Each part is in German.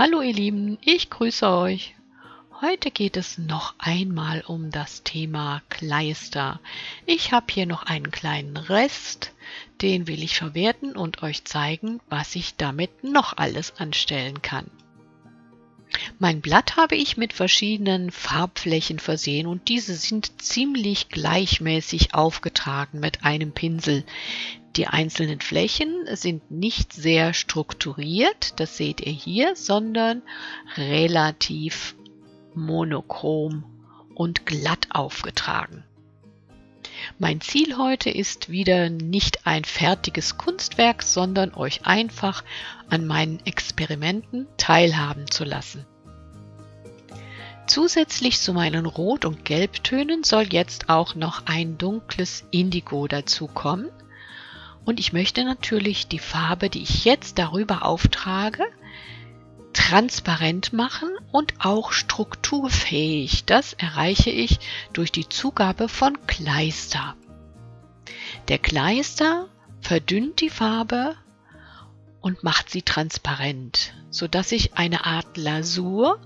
Hallo ihr Lieben, ich grüße euch. Heute geht es noch einmal um das Thema Kleister. Ich habe hier noch einen kleinen Rest, den will ich verwerten und euch zeigen, was ich damit noch alles anstellen kann. Mein Blatt habe ich mit verschiedenen Farbflächen versehen und diese sind ziemlich gleichmäßig aufgetragen mit einem Pinsel. Die einzelnen Flächen sind nicht sehr strukturiert, das seht ihr hier, sondern relativ monochrom und glatt aufgetragen. Mein Ziel heute ist wieder nicht ein fertiges Kunstwerk, sondern euch einfach an meinen Experimenten teilhaben zu lassen. Zusätzlich zu meinen Rot- und Gelbtönen soll jetzt auch noch ein dunkles Indigo dazukommen. Und ich möchte natürlich die Farbe, die ich jetzt darüber auftrage, transparent machen und auch strukturfähig. Das erreiche ich durch die Zugabe von Kleister. Der Kleister verdünnt die Farbe und macht sie transparent, sodass ich eine Art Lasur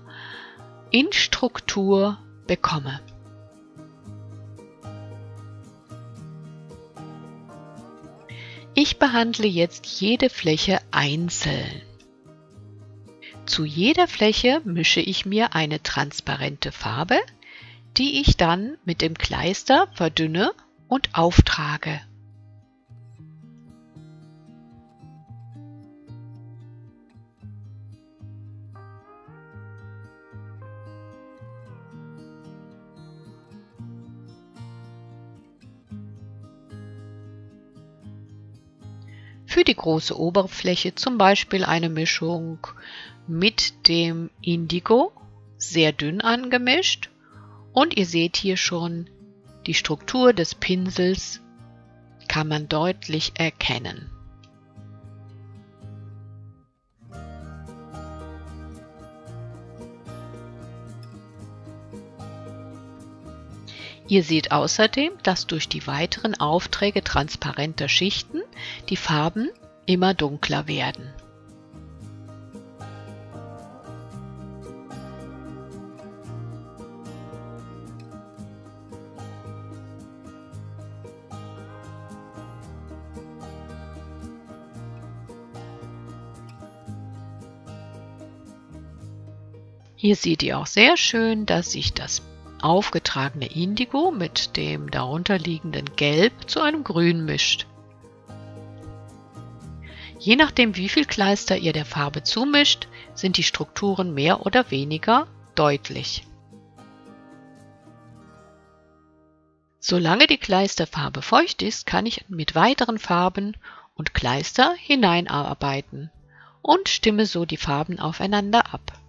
in Struktur bekomme. Ich behandle jetzt jede Fläche einzeln. Zu jeder Fläche mische ich mir eine transparente Farbe, die ich dann mit dem Kleister verdünne und auftrage. Für die große Oberfläche zum Beispiel eine Mischung mit dem Indigo, sehr dünn angemischt. Und ihr seht hier schon, die Struktur des Pinsels kann man deutlich erkennen. Ihr seht außerdem, dass durch die weiteren Aufträge transparenter Schichten die Farben immer dunkler werden. Hier seht ihr auch sehr schön, dass sich das aufgetragene Indigo mit dem darunterliegenden Gelb zu einem Grün mischt. Je nachdem, wie viel Kleister ihr der Farbe zumischt, sind die Strukturen mehr oder weniger deutlich. Solange die Kleisterfarbe feucht ist, kann ich mit weiteren Farben und Kleister hineinarbeiten und stimme so die Farben aufeinander ab.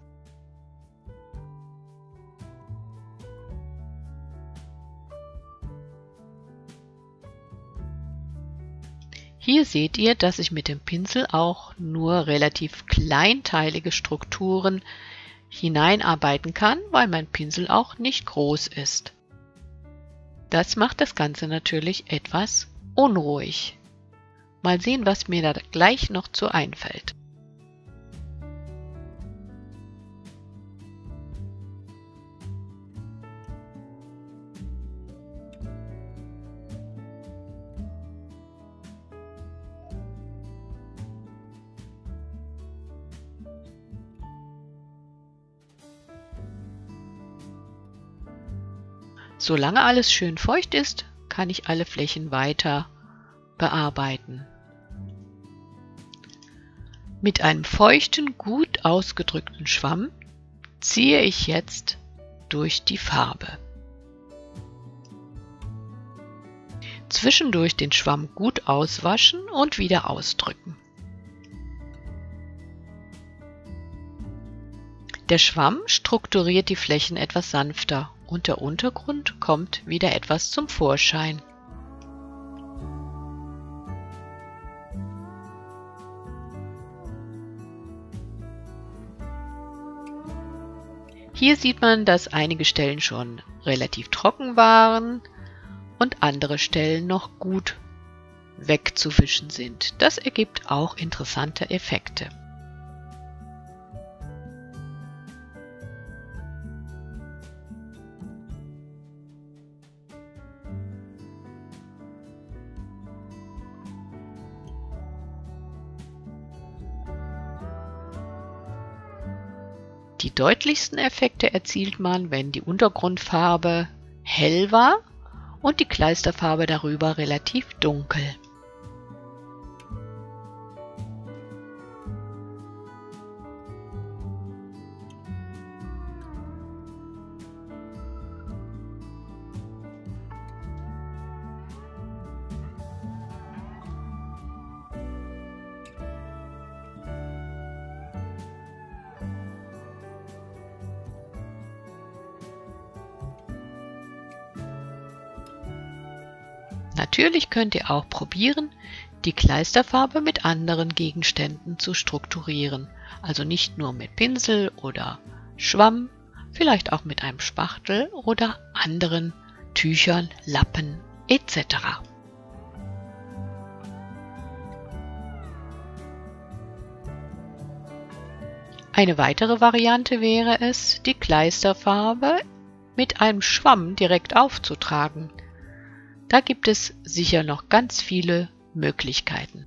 Hier seht ihr, dass ich mit dem Pinsel auch nur relativ kleinteilige Strukturen hineinarbeiten kann, weil mein Pinsel auch nicht groß ist. Das macht das Ganze natürlich etwas unruhig. Mal sehen, was mir da gleich noch zu einfällt. Solange alles schön feucht ist, kann ich alle Flächen weiter bearbeiten. Mit einem feuchten, gut ausgedrückten Schwamm ziehe ich jetzt durch die Farbe. Zwischendurch den Schwamm gut auswaschen und wieder ausdrücken. Der Schwamm strukturiert die Flächen etwas sanfter und der Untergrund kommt wieder etwas zum Vorschein. Hier sieht man, dass einige Stellen schon relativ trocken waren und andere Stellen noch gut wegzuwischen sind. Das ergibt auch interessante Effekte. Die deutlichsten Effekte erzielt man, wenn die Untergrundfarbe hell war und die Kleisterfarbe darüber relativ dunkel. Natürlich könnt ihr auch probieren, die Kleisterfarbe mit anderen Gegenständen zu strukturieren. Also nicht nur mit Pinsel oder Schwamm, vielleicht auch mit einem Spachtel oder anderen Tüchern, Lappen etc. Eine weitere Variante wäre es, die Kleisterfarbe mit einem Schwamm direkt aufzutragen. Da gibt es sicher noch ganz viele Möglichkeiten.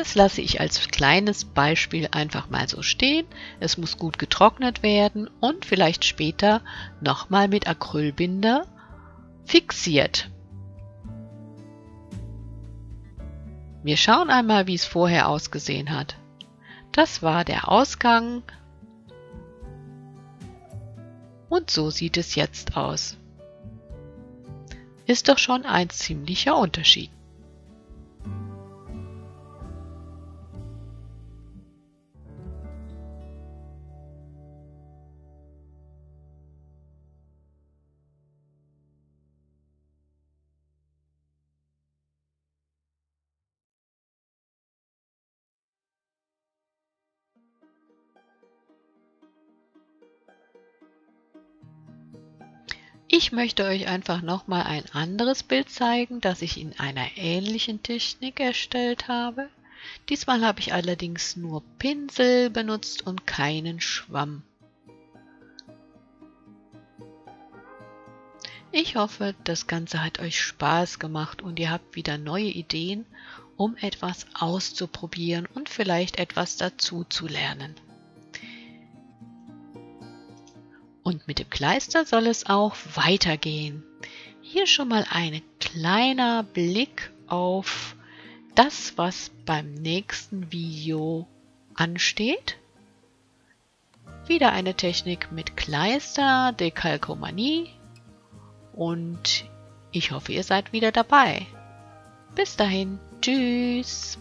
Das lasse ich als kleines Beispiel einfach mal so stehen. Es muss gut getrocknet werden und vielleicht später nochmal mit Acrylbinder fixiert. Wir schauen einmal, wie es vorher ausgesehen hat. Das war der Ausgang und so sieht es jetzt aus. Ist doch schon ein ziemlicher Unterschied. Ich möchte euch einfach nochmal ein anderes Bild zeigen, das ich in einer ähnlichen Technik erstellt habe. Diesmal habe ich allerdings nur Pinsel benutzt und keinen Schwamm. Ich hoffe, das Ganze hat euch Spaß gemacht und ihr habt wieder neue Ideen, um etwas auszuprobieren und vielleicht etwas dazu zu lernen. Und mit dem Kleister soll es auch weitergehen. Hier schon mal ein kleiner Blick auf das, was beim nächsten Video ansteht. Wieder eine Technik mit Kleister, Dekalkomanie und ich hoffe, ihr seid wieder dabei. Bis dahin, tschüss!